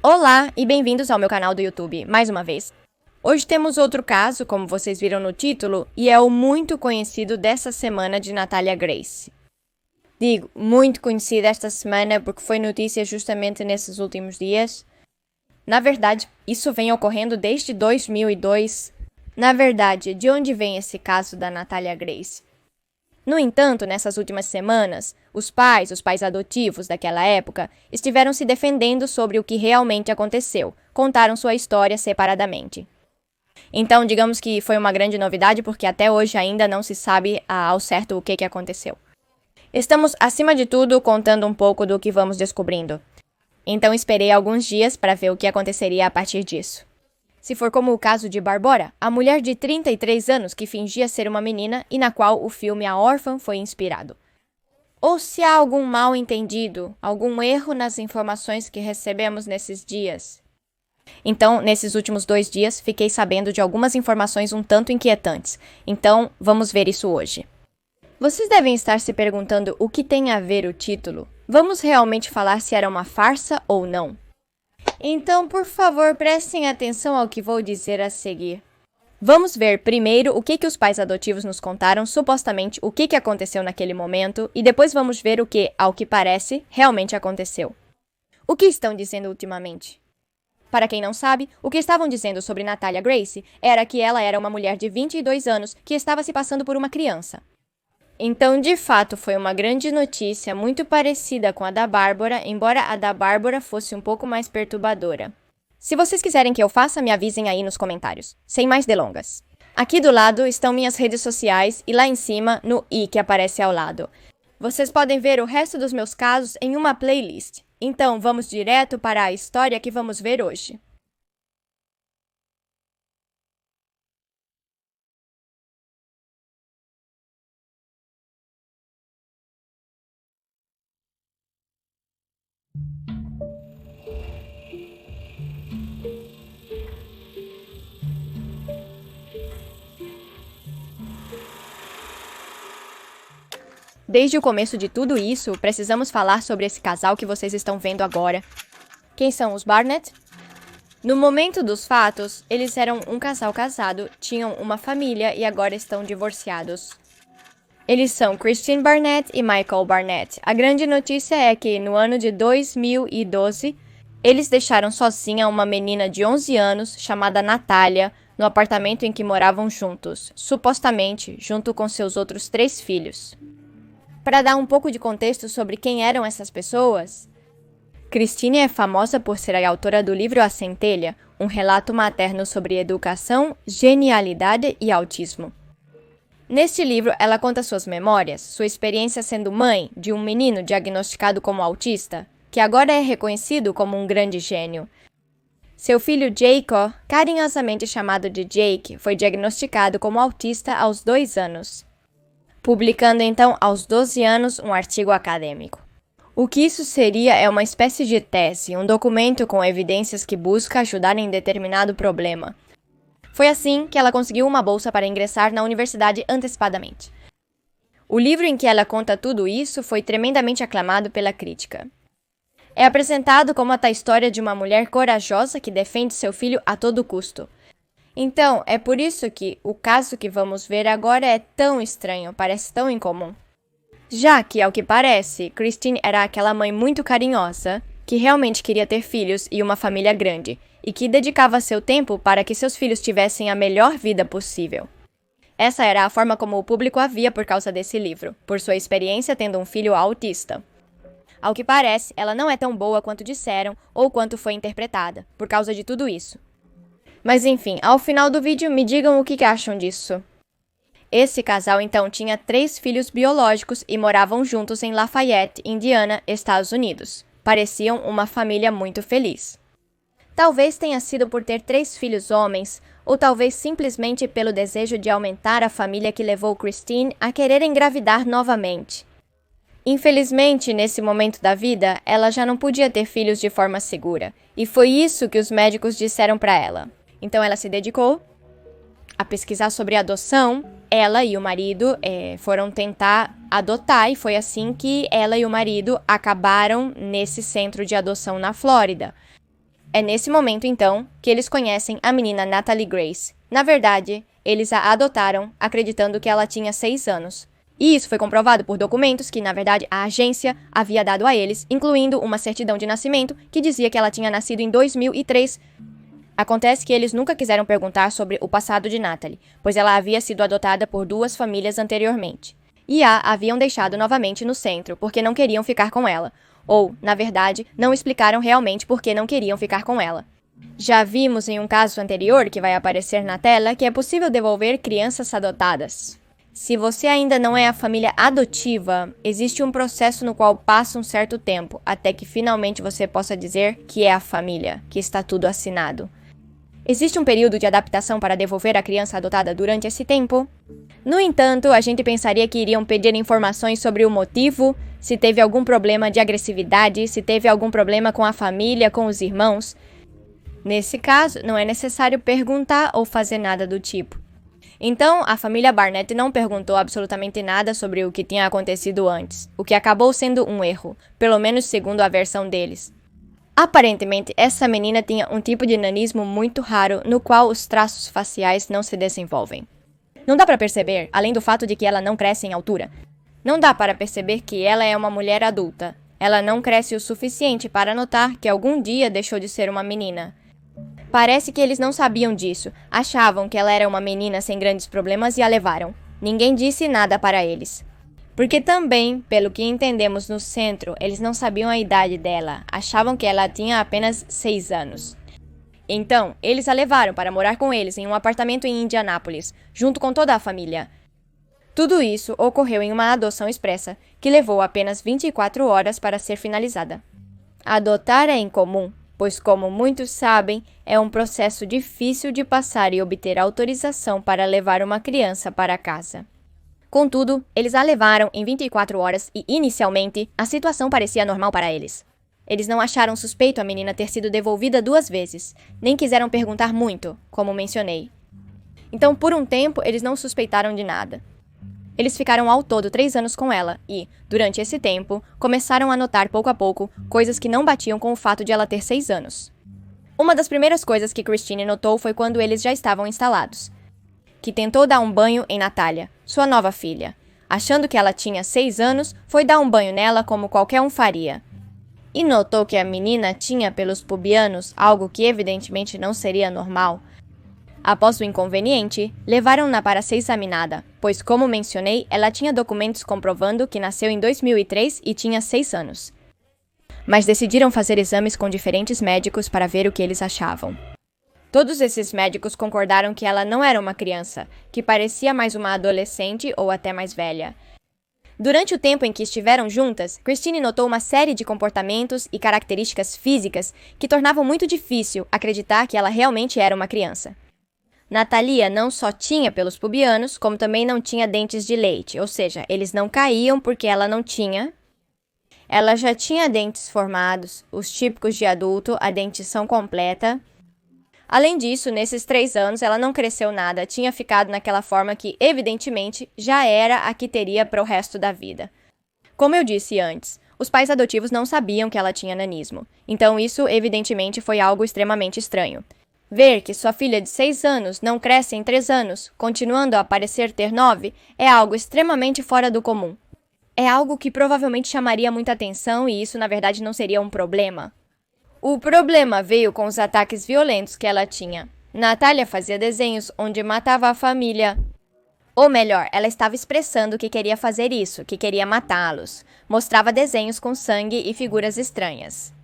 Olá e bem-vindos ao meu canal do YouTube, mais uma vez. Hoje temos outro caso, como vocês viram no título, e é o muito conhecido dessa semana de Natalia Grace. Digo, muito conhecido esta semana porque foi notícia justamente nesses últimos dias. Na verdade, isso vem ocorrendo desde 2002. Na verdade, de onde vem esse caso da Natalia Grace? No entanto, nessas últimas semanas, os pais adotivos daquela época, estiveram se defendendo sobre o que realmente aconteceu, contaram sua história separadamente. Então, digamos que foi uma grande novidade porque até hoje ainda não se sabe ao certo o que aconteceu. Estamos, acima de tudo, contando um pouco do que vamos descobrindo. Então esperei alguns dias para ver o que aconteceria a partir disso. Se for como o caso de Barbora, a mulher de 33 anos que fingia ser uma menina e na qual o filme A Órfã foi inspirado. Ou se há algum mal entendido, algum erro nas informações que recebemos nesses dias. Então, nesses últimos 2 dias, fiquei sabendo de algumas informações um tanto inquietantes. Então, vamos ver isso hoje. Vocês devem estar se perguntando o que tem a ver o título. Vamos realmente falar se era uma farsa ou não? Então, por favor, prestem atenção ao que vou dizer a seguir. Vamos ver primeiro o que os pais adotivos nos contaram, supostamente o que aconteceu naquele momento, e depois vamos ver o que, ao que parece, realmente aconteceu. O que estão dizendo ultimamente? Para quem não sabe, o que estavam dizendo sobre Natalia Grace era que ela era uma mulher de 22 anos que estava se passando por uma criança. Então, de fato, foi uma grande notícia, muito parecida com a da Bárbara, embora a da Bárbara fosse um pouco mais perturbadora. Se vocês quiserem que eu faça, me avisem aí nos comentários. Sem mais delongas. Aqui do lado estão minhas redes sociais e lá em cima, no i que aparece ao lado. Vocês podem ver o resto dos meus casos em uma playlist. Então, vamos direto para a história que vamos ver hoje. Desde o começo de tudo isso, precisamos falar sobre esse casal que vocês estão vendo agora. Quem são os Barnett? No momento dos fatos, eles eram um casal casado, tinham uma família e agora estão divorciados. Eles são Christine Barnett e Michael Barnett. A grande notícia é que, no ano de 2012, eles deixaram sozinha uma menina de 11 anos, chamada Natalia, no apartamento em que moravam juntos, supostamente junto com seus outros 3 filhos. Para dar um pouco de contexto sobre quem eram essas pessoas, Christine é famosa por ser a autora do livro A Centelha, um relato materno sobre educação, genialidade e autismo. Neste livro, ela conta suas memórias, sua experiência sendo mãe de um menino diagnosticado como autista, que agora é reconhecido como um grande gênio. Seu filho Jacob, carinhosamente chamado de Jake, foi diagnosticado como autista aos 2 anos. Publicando então aos 12 anos um artigo acadêmico. O que isso seria é uma espécie de tese, um documento com evidências que busca ajudar em determinado problema. Foi assim que ela conseguiu uma bolsa para ingressar na universidade antecipadamente. O livro em que ela conta tudo isso foi tremendamente aclamado pela crítica. É apresentado como a história de uma mulher corajosa que defende seu filho a todo custo. Então, é por isso que o caso que vamos ver agora é tão estranho, parece tão incomum. Já que, ao que parece, Christine era aquela mãe muito carinhosa, que realmente queria ter filhos e uma família grande, e que dedicava seu tempo para que seus filhos tivessem a melhor vida possível. Essa era a forma como o público a via por causa desse livro, por sua experiência tendo um filho autista. Ao que parece, ela não é tão boa quanto disseram ou quanto foi interpretada, por causa de tudo isso. Mas enfim, ao final do vídeo me digam o que acham disso. Esse casal então tinha 3 filhos biológicos e moravam juntos em Lafayette, Indiana, Estados Unidos. Pareciam uma família muito feliz. Talvez tenha sido por ter 3 filhos homens, ou talvez simplesmente pelo desejo de aumentar a família que levou Christine a querer engravidar novamente. Infelizmente, nesse momento da vida, ela já não podia ter filhos de forma segura, e foi isso que os médicos disseram para ela. Então ela se dedicou a pesquisar sobre adoção. Ela e o marido foram tentar adotar e foi assim que ela e o marido acabaram nesse centro de adoção na Flórida. É nesse momento, então, que eles conhecem a menina Natalie Grace. Na verdade, eles a adotaram, acreditando que ela tinha 6 anos. E isso foi comprovado por documentos que, na verdade, a agência havia dado a eles, incluindo uma certidão de nascimento que dizia que ela tinha nascido em 2003. Acontece que eles nunca quiseram perguntar sobre o passado de Natalie, pois ela havia sido adotada por 2 famílias anteriormente. E a haviam deixado novamente no centro, porque não queriam ficar com ela. Ou, na verdade, não explicaram realmente por que não queriam ficar com ela. Já vimos em um caso anterior, que vai aparecer na tela, que é possível devolver crianças adotadas. Se você ainda não é a família adotiva, existe um processo no qual passa um certo tempo, até que finalmente você possa dizer que é a família, que está tudo assinado. Existe um período de adaptação para devolver a criança adotada durante esse tempo? No entanto, a gente pensaria que iriam pedir informações sobre o motivo, se teve algum problema de agressividade, se teve algum problema com a família, com os irmãos. Nesse caso, não é necessário perguntar ou fazer nada do tipo. Então, a família Barnett não perguntou absolutamente nada sobre o que tinha acontecido antes, o que acabou sendo um erro, pelo menos segundo a versão deles. Aparentemente, essa menina tinha um tipo de nanismo muito raro no qual os traços faciais não se desenvolvem. Não dá para perceber, além do fato de que ela não cresce em altura. Não dá para perceber que ela é uma mulher adulta. Ela não cresce o suficiente para notar que algum dia deixou de ser uma menina. Parece que eles não sabiam disso, achavam que ela era uma menina sem grandes problemas e a levaram. Ninguém disse nada para eles. Porque também, pelo que entendemos no centro, eles não sabiam a idade dela, achavam que ela tinha apenas 6 anos. Então, eles a levaram para morar com eles em um apartamento em Indianápolis, junto com toda a família. Tudo isso ocorreu em uma adoção expressa, que levou apenas 24 horas para ser finalizada. Adotar é incomum, pois, como muitos sabem, é um processo difícil de passar e obter autorização para levar uma criança para casa. Contudo, eles a levaram em 24 horas e, inicialmente, a situação parecia normal para eles. Eles não acharam suspeito a menina ter sido devolvida 2 vezes, nem quiseram perguntar muito, como mencionei. Então, por um tempo, eles não suspeitaram de nada. Eles ficaram ao todo 3 anos com ela e, durante esse tempo, começaram a notar pouco a pouco coisas que não batiam com o fato de ela ter 6 anos. Uma das primeiras coisas que Christine notou foi quando eles já estavam instalados, que tentou dar um banho em Natália, sua nova filha. Achando que ela tinha 6 anos, foi dar um banho nela como qualquer um faria. E notou que a menina tinha pelos pubianos, algo que evidentemente não seria normal. Após o inconveniente, levaram-na para ser examinada, pois, como mencionei, ela tinha documentos comprovando que nasceu em 2003 e tinha 6 anos. Mas decidiram fazer exames com diferentes médicos para ver o que eles achavam. Todos esses médicos concordaram que ela não era uma criança, que parecia mais uma adolescente ou até mais velha. Durante o tempo em que estiveram juntas, Christine notou uma série de comportamentos e características físicas que tornavam muito difícil acreditar que ela realmente era uma criança. Natalia não só tinha pelos pubianos, como também não tinha dentes de leite, ou seja, eles não caíam porque ela não tinha. Ela já tinha dentes formados, os típicos de adulto, a dentição completa. Além disso, nesses 3 anos, ela não cresceu nada, tinha ficado naquela forma que, evidentemente, já era a que teria para o resto da vida. Como eu disse antes, os pais adotivos não sabiam que ela tinha nanismo, então isso, evidentemente, foi algo extremamente estranho. Ver que sua filha de 6 anos não cresce em 3 anos, continuando a parecer ter 9, é algo extremamente fora do comum. É algo que provavelmente chamaria muita atenção e isso, na verdade, não seria um problema. O problema veio com os ataques violentos que ela tinha. Natália fazia desenhos onde matava a família. Ou melhor, ela estava expressando que queria fazer isso, que queria matá-los. Mostrava desenhos com sangue e figuras estranhas.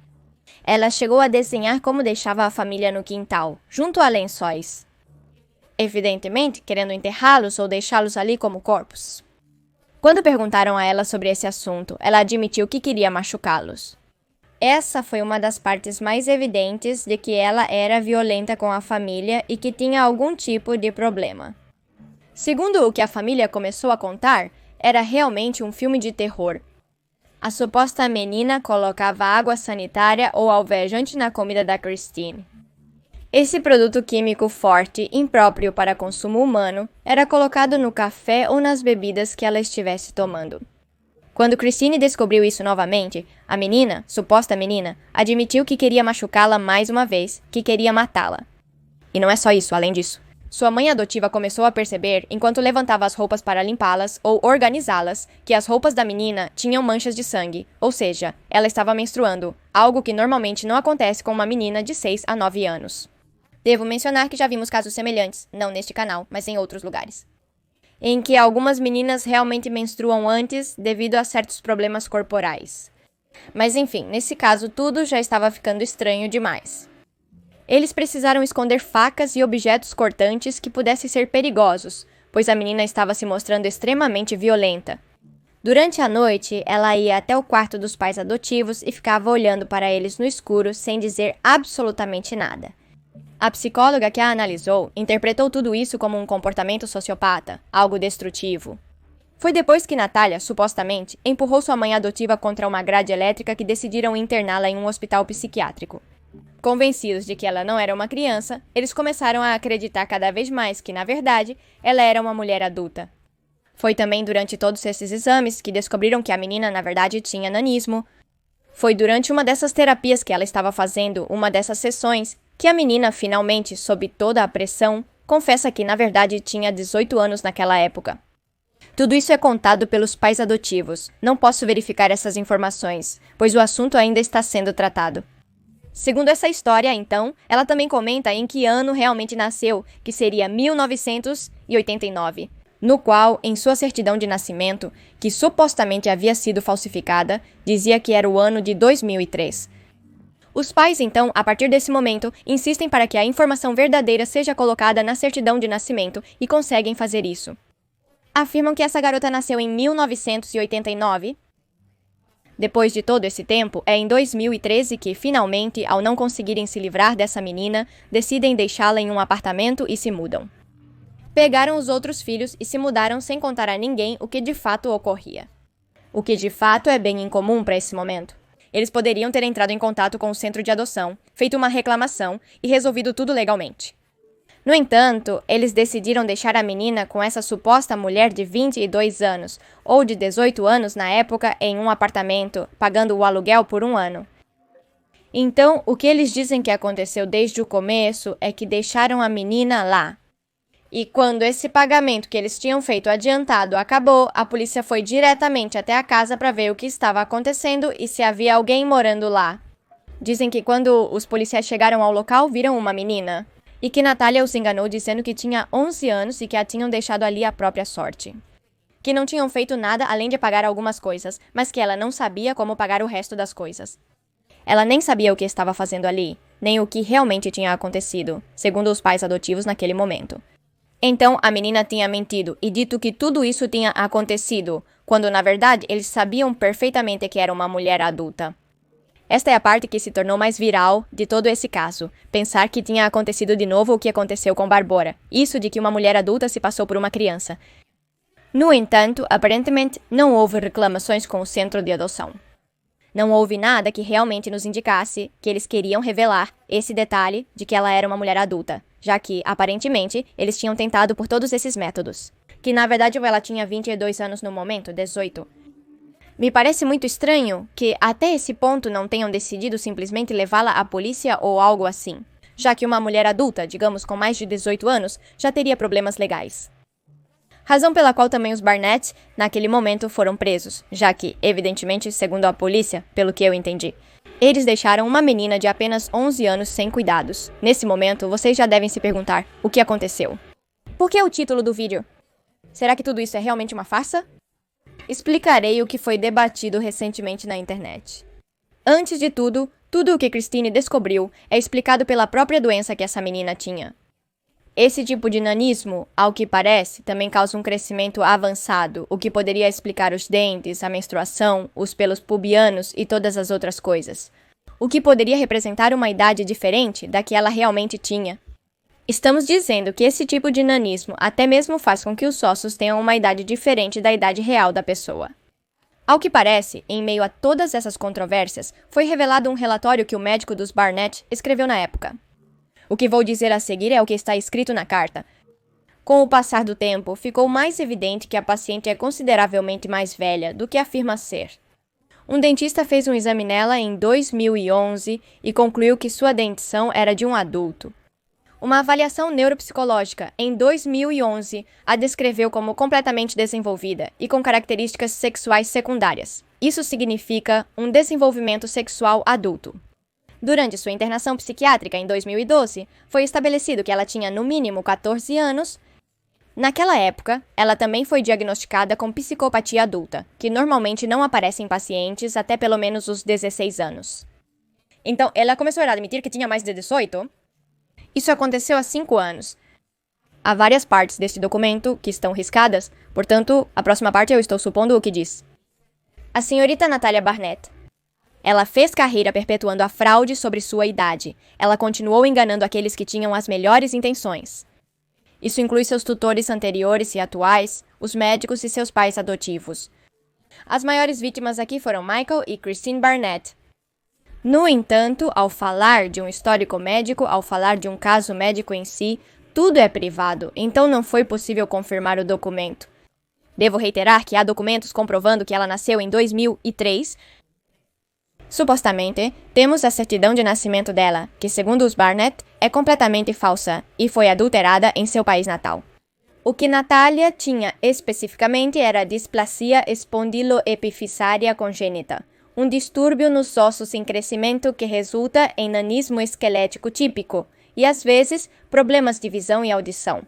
Ela chegou a desenhar como deixava a família no quintal, junto a lençóis. Evidentemente, querendo enterrá-los ou deixá-los ali como corpos. Quando perguntaram a ela sobre esse assunto, ela admitiu que queria machucá-los. Essa foi uma das partes mais evidentes de que ela era violenta com a família e que tinha algum tipo de problema. Segundo o que a família começou a contar, era realmente um filme de terror. A suposta menina colocava água sanitária ou alvejante na comida da Christine. Esse produto químico forte, impróprio para consumo humano, era colocado no café ou nas bebidas que ela estivesse tomando. Quando Christine descobriu isso novamente, a menina, suposta menina, admitiu que queria machucá-la mais uma vez, que queria matá-la. E não é só isso, além disso. Sua mãe adotiva começou a perceber, enquanto levantava as roupas para limpá-las ou organizá-las, que as roupas da menina tinham manchas de sangue, ou seja, ela estava menstruando, algo que normalmente não acontece com uma menina de 6 a 9 anos. Devo mencionar que já vimos casos semelhantes, não neste canal, mas em outros lugares, em que algumas meninas realmente menstruam antes devido a certos problemas corporais. Mas enfim, nesse caso tudo já estava ficando estranho demais. Eles precisaram esconder facas e objetos cortantes que pudessem ser perigosos, pois a menina estava se mostrando extremamente violenta. Durante a noite, ela ia até o quarto dos pais adotivos e ficava olhando para eles no escuro sem dizer absolutamente nada. A psicóloga que a analisou interpretou tudo isso como um comportamento sociopata, algo destrutivo. Foi depois que Natália, supostamente, empurrou sua mãe adotiva contra uma grade elétrica que decidiram interná-la em um hospital psiquiátrico. Convencidos de que ela não era uma criança, eles começaram a acreditar cada vez mais que, na verdade, ela era uma mulher adulta. Foi também durante todos esses exames que descobriram que a menina, na verdade, tinha nanismo. Foi durante uma dessas terapias que ela estava fazendo, uma dessas sessões, que a menina, finalmente, sob toda a pressão, confessa que, na verdade, tinha 18 anos naquela época. Tudo isso é contado pelos pais adotivos. Não posso verificar essas informações, pois o assunto ainda está sendo tratado. Segundo essa história, então, ela também comenta em que ano realmente nasceu, que seria 1989, no qual, em sua certidão de nascimento, que supostamente havia sido falsificada, dizia que era o ano de 2003. Os pais, então, a partir desse momento, insistem para que a informação verdadeira seja colocada na certidão de nascimento e conseguem fazer isso. Afirmam que essa garota nasceu em 1989. Depois de todo esse tempo, é em 2013 que, finalmente, ao não conseguirem se livrar dessa menina, decidem deixá-la em um apartamento e se mudam. Pegaram os outros filhos e se mudaram sem contar a ninguém o que de fato ocorria. O que de fato é bem incomum para esse momento. Eles poderiam ter entrado em contato com o centro de adoção, feito uma reclamação e resolvido tudo legalmente. No entanto, eles decidiram deixar a menina com essa suposta mulher de 22 anos, ou de 18 anos na época, em um apartamento, pagando o aluguel por 1 ano. Então, o que eles dizem que aconteceu desde o começo é que deixaram a menina lá. E quando esse pagamento que eles tinham feito adiantado acabou, a polícia foi diretamente até a casa para ver o que estava acontecendo e se havia alguém morando lá. Dizem que quando os policiais chegaram ao local, viram uma menina. E que Natália os enganou dizendo que tinha 11 anos e que a tinham deixado ali à própria sorte. Que não tinham feito nada além de pagar algumas coisas, mas que ela não sabia como pagar o resto das coisas. Ela nem sabia o que estava fazendo ali, nem o que realmente tinha acontecido, segundo os pais adotivos naquele momento. Então, a menina tinha mentido e dito que tudo isso tinha acontecido, quando na verdade eles sabiam perfeitamente que era uma mulher adulta. Esta é a parte que se tornou mais viral de todo esse caso. Pensar que tinha acontecido de novo o que aconteceu com Barbora. Isso de que uma mulher adulta se passou por uma criança. No entanto, aparentemente, não houve reclamações com o centro de adoção. Não houve nada que realmente nos indicasse que eles queriam revelar esse detalhe de que ela era uma mulher adulta, já que, aparentemente, eles tinham tentado por todos esses métodos. Que, na verdade, ela tinha 22 anos no momento, 18. Me parece muito estranho que, até esse ponto, não tenham decidido simplesmente levá-la à polícia ou algo assim, já que uma mulher adulta, digamos com mais de 18 anos, já teria problemas legais. Razão pela qual também os Barnett, naquele momento, foram presos, já que, evidentemente, segundo a polícia, pelo que eu entendi, eles deixaram uma menina de apenas 11 anos sem cuidados. Nesse momento, vocês já devem se perguntar, o que aconteceu? Por que o título do vídeo? Será que tudo isso é realmente uma farsa? Explicarei o que foi debatido recentemente na internet. Antes de tudo o que Christine descobriu é explicado pela própria doença que essa menina tinha. Esse tipo de nanismo, ao que parece, também causa um crescimento avançado, o que poderia explicar os dentes, a menstruação, os pelos pubianos e todas as outras coisas. O que poderia representar uma idade diferente da que ela realmente tinha. Estamos dizendo que esse tipo de nanismo até mesmo faz com que os ossos tenham uma idade diferente da idade real da pessoa. Ao que parece, em meio a todas essas controvérsias, foi revelado um relatório que o médico dos Barnett escreveu na época. O que vou dizer a seguir é o que está escrito na carta. Com o passar do tempo, ficou mais evidente que a paciente é consideravelmente mais velha do que afirma ser. Um dentista fez um exame nela em 2011 e concluiu que sua dentição era de um adulto. Uma avaliação neuropsicológica em 2011 a descreveu como completamente desenvolvida e com características sexuais secundárias. Isso significa um desenvolvimento sexual adulto. Durante sua internação psiquiátrica em 2012, foi estabelecido que ela tinha no mínimo 14 anos. Naquela época, ela também foi diagnosticada com psicopatia adulta, que normalmente não aparece em pacientes até pelo menos os 16 anos. Então, ela começou a admitir que tinha mais de 18? Isso aconteceu há 5 anos. Há várias partes deste documento que estão riscadas, portanto, a próxima parte eu estou supondo o que diz. A senhorita Natalia Barnett. Ela fez carreira perpetuando a fraude sobre sua idade. Ela continuou enganando aqueles que tinham as melhores intenções. Isso inclui seus tutores anteriores e atuais, os médicos e seus pais adotivos. As maiores vítimas aqui foram Michael e Christine Barnett. No entanto, ao falar de um histórico médico, ao falar de um caso médico em si, tudo é privado, então não foi possível confirmar o documento. Devo reiterar que há documentos comprovando que ela nasceu em 2003. Supostamente, temos a certidão de nascimento dela, que segundo os Barnett, é completamente falsa e foi adulterada em seu país natal. O que Natalia tinha especificamente era displasia espondiloepifisária congênita, um distúrbio nos ossos em crescimento que resulta em nanismo esquelético típico e, às vezes, problemas de visão e audição.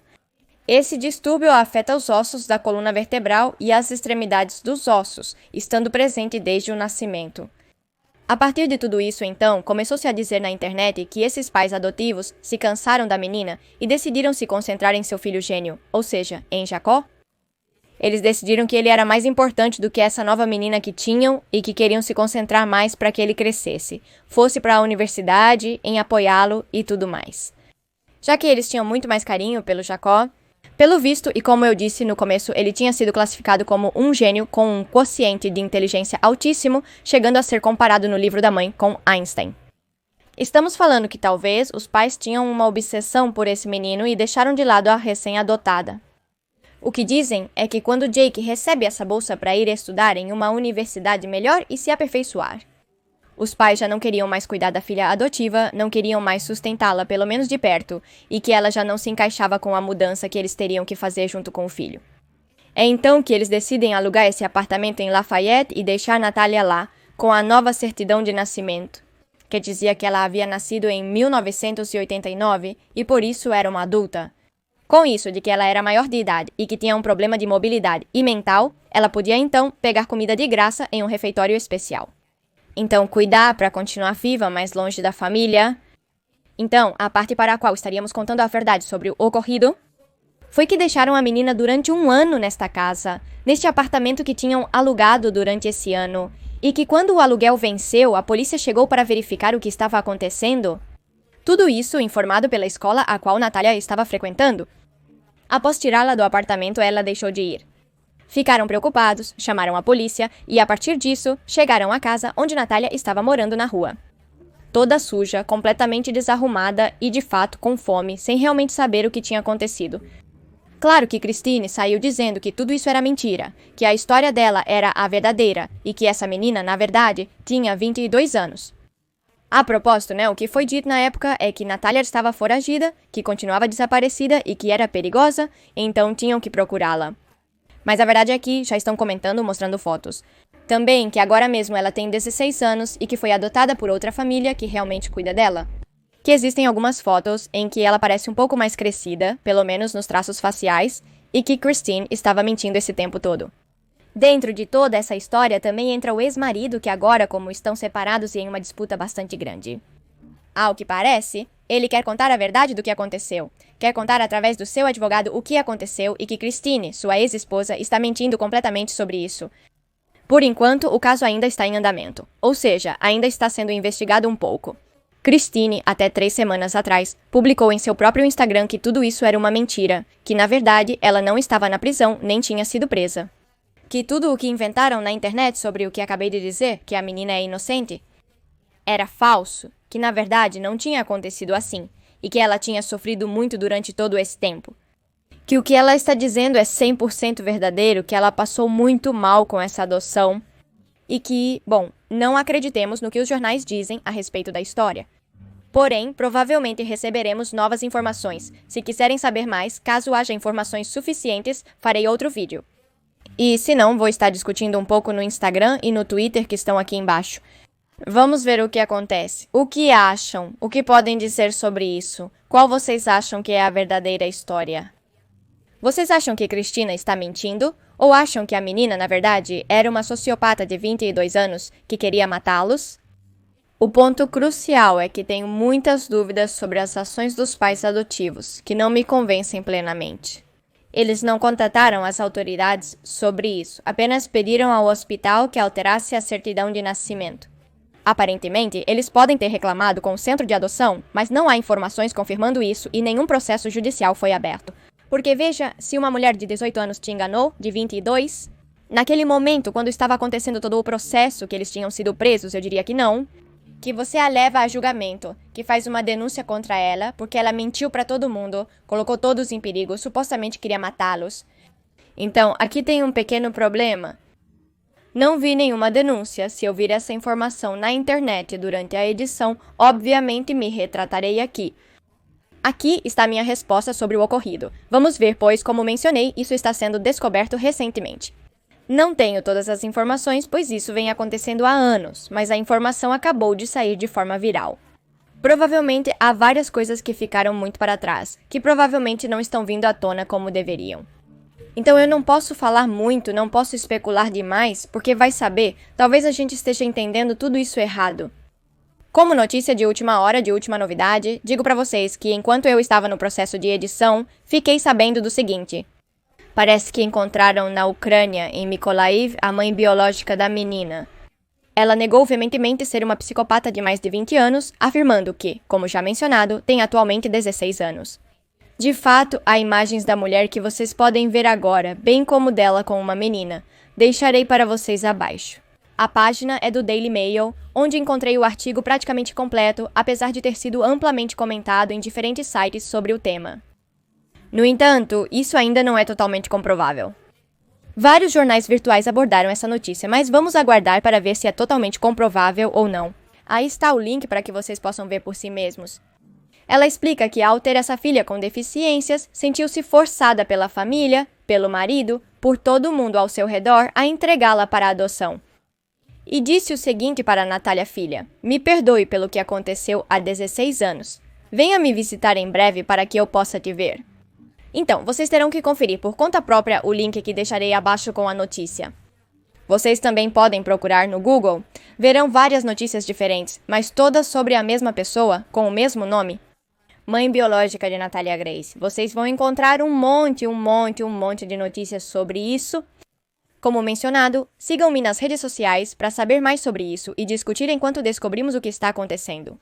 Esse distúrbio afeta os ossos da coluna vertebral e as extremidades dos ossos, estando presente desde o nascimento. A partir de tudo isso, então, começou-se a dizer na internet que esses pais adotivos se cansaram da menina e decidiram se concentrar em seu filho gênio, ou seja, em Jacó. Eles decidiram que ele era mais importante do que essa nova menina que tinham e que queriam se concentrar mais para que ele crescesse, fosse para a universidade, em apoiá-lo e tudo mais. Já que eles tinham muito mais carinho pelo Jacó, pelo visto, e como eu disse no começo, ele tinha sido classificado como um gênio com um quociente de inteligência altíssimo, chegando a ser comparado no livro da mãe com Einstein. Estamos falando que talvez os pais tinham uma obsessão por esse menino e deixaram de lado a recém-adotada. O que dizem é que quando Jake recebe essa bolsa para ir estudar em uma universidade melhor e se aperfeiçoar, os pais já não queriam mais cuidar da filha adotiva, não queriam mais sustentá-la pelo menos de perto, e que ela já não se encaixava com a mudança que eles teriam que fazer junto com o filho. É então que eles decidem alugar esse apartamento em Lafayette e deixar Natalia lá, com a nova certidão de nascimento, que dizia que ela havia nascido em 1989 e por isso era uma adulta. Com isso de que ela era maior de idade e que tinha um problema de mobilidade e mental, ela podia então pegar comida de graça em um refeitório especial. Então, cuidar para continuar viva, mais longe da família. Então, a parte para a qual estaríamos contando a verdade sobre o ocorrido foi que deixaram a menina durante um ano nesta casa, neste apartamento que tinham alugado durante esse ano, e que quando o aluguel venceu, a polícia chegou para verificar o que estava acontecendo. Tudo isso informado pela escola a qual Natalia estava frequentando. Após tirá-la do apartamento, ela deixou de ir. Ficaram preocupados, chamaram a polícia e, a partir disso, chegaram à casa onde Natalia estava morando na rua. Toda suja, completamente desarrumada e, de fato, com fome, sem realmente saber o que tinha acontecido. Claro que Christine saiu dizendo que tudo isso era mentira, que a história dela era a verdadeira e que essa menina, na verdade, tinha 22 anos. A propósito, o que foi dito na época é que Natalia estava foragida, que continuava desaparecida e que era perigosa, então tinham que procurá-la. Mas a verdade é que já estão comentando, mostrando fotos. Também que agora mesmo ela tem 16 anos e que foi adotada por outra família que realmente cuida dela. Que existem algumas fotos em que ela parece um pouco mais crescida, pelo menos nos traços faciais, e que Christine estava mentindo esse tempo todo. Dentro de toda essa história também entra o ex-marido que agora, como estão separados e em uma disputa bastante grande. Ao que parece, ele quer contar a verdade do que aconteceu. Quer contar através do seu advogado o que aconteceu e que Christine, sua ex-esposa, está mentindo completamente sobre isso. Por enquanto, o caso ainda está em andamento. Ou seja, ainda está sendo investigado um pouco. Christine, até 3 semanas atrás, publicou em seu próprio Instagram que tudo isso era uma mentira, que na verdade ela não estava na prisão nem tinha sido presa. Que tudo o que inventaram na internet sobre o que acabei de dizer, que a menina é inocente, era falso, que na verdade não tinha acontecido assim, e que ela tinha sofrido muito durante todo esse tempo. que o que ela está dizendo é 100% verdadeiro, que ela passou muito mal com essa adoção e que, bom, não acreditemos no que os jornais dizem a respeito da história. Porém, provavelmente receberemos novas informações. Se quiserem saber mais, caso haja informações suficientes, farei outro vídeo. E se não, vou estar discutindo um pouco no Instagram e no Twitter que estão aqui embaixo. Vamos ver o que acontece. O que acham? O que podem dizer sobre isso? Qual vocês acham que é a verdadeira história? Vocês acham que Cristina está mentindo? Ou acham que a menina, na verdade, era uma sociopata de 22 anos que queria matá-los? O ponto crucial é que tenho muitas dúvidas sobre as ações dos pais adotivos, que não me convencem plenamente. Eles não contataram as autoridades sobre isso, apenas pediram ao hospital que alterasse a certidão de nascimento. Aparentemente, eles podem ter reclamado com o centro de adoção, mas não há informações confirmando isso e nenhum processo judicial foi aberto. Porque veja, se uma mulher de 18 anos te enganou, de 22, naquele momento, quando estava acontecendo todo o processo que eles tinham sido presos, eu diria que não, que você a leva a julgamento, que faz uma denúncia contra ela, porque ela mentiu para todo mundo, colocou todos em perigo, supostamente queria matá-los. Então, aqui tem um pequeno problema. Não vi nenhuma denúncia. Se eu vir essa informação na internet durante a edição, obviamente me retratarei aqui. Aqui está a minha resposta sobre o ocorrido. Vamos ver, pois, como mencionei, isso está sendo descoberto recentemente. Não tenho todas as informações, pois isso vem acontecendo há anos, mas a informação acabou de sair de forma viral. Provavelmente há várias coisas que ficaram muito para trás, que provavelmente não estão vindo à tona como deveriam. Então eu não posso falar muito, não posso especular demais, porque vai saber, talvez a gente esteja entendendo tudo isso errado. Como notícia de última hora, de última novidade, digo para vocês que enquanto eu estava no processo de edição, fiquei sabendo do seguinte. Parece que encontraram na Ucrânia, em Mykolaiv, a mãe biológica da menina. Ela negou veementemente ser uma psicopata de mais de 20 anos, afirmando que, como já mencionado, tem atualmente 16 anos. De fato, há imagens da mulher que vocês podem ver agora, bem como dela com uma menina. Deixarei para vocês abaixo. A página é do Daily Mail, onde encontrei o artigo praticamente completo, apesar de ter sido amplamente comentado em diferentes sites sobre o tema. No entanto, isso ainda não é totalmente comprovável. Vários jornais virtuais abordaram essa notícia, mas vamos aguardar para ver se é totalmente comprovável ou não. Aí está o link para que vocês possam ver por si mesmos. Ela explica que ao ter essa filha com deficiências, sentiu-se forçada pela família, pelo marido, por todo mundo ao seu redor a entregá-la para a adoção. E disse o seguinte para Natália filha: "Me perdoe pelo que aconteceu há 16 anos. Venha me visitar em breve para que eu possa te ver." Então, vocês terão que conferir por conta própria o link que deixarei abaixo com a notícia. Vocês também podem procurar no Google. Verão várias notícias diferentes, mas todas sobre a mesma pessoa, com o mesmo nome. Mãe biológica de Natalia Grace. Vocês vão encontrar um monte de notícias sobre isso. Como mencionado, sigam-me nas redes sociais para saber mais sobre isso e discutir enquanto descobrimos o que está acontecendo.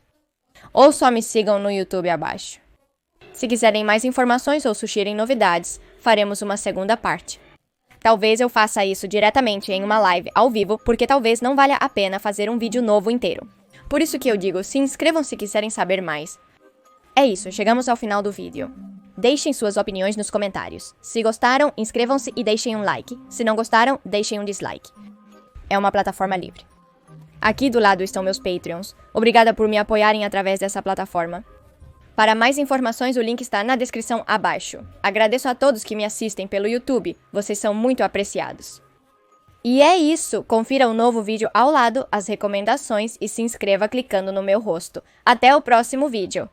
Ou só me sigam no YouTube abaixo. Se quiserem mais informações ou sugerirem novidades, faremos uma segunda parte. Talvez eu faça isso diretamente em uma live ao vivo, porque talvez não valha a pena fazer um vídeo novo inteiro. Por isso que eu digo, se inscrevam se quiserem saber mais. É isso, chegamos ao final do vídeo. Deixem suas opiniões nos comentários. Se gostaram, inscrevam-se e deixem um like. Se não gostaram, deixem um dislike. É uma plataforma livre. Aqui do lado estão meus Patreons. Obrigada por me apoiarem através dessa plataforma. Para mais informações, o link está na descrição abaixo. Agradeço a todos que me assistem pelo YouTube, vocês são muito apreciados. E é isso! Confira o novo vídeo ao lado, as recomendações e se inscreva clicando no meu rosto. Até o próximo vídeo!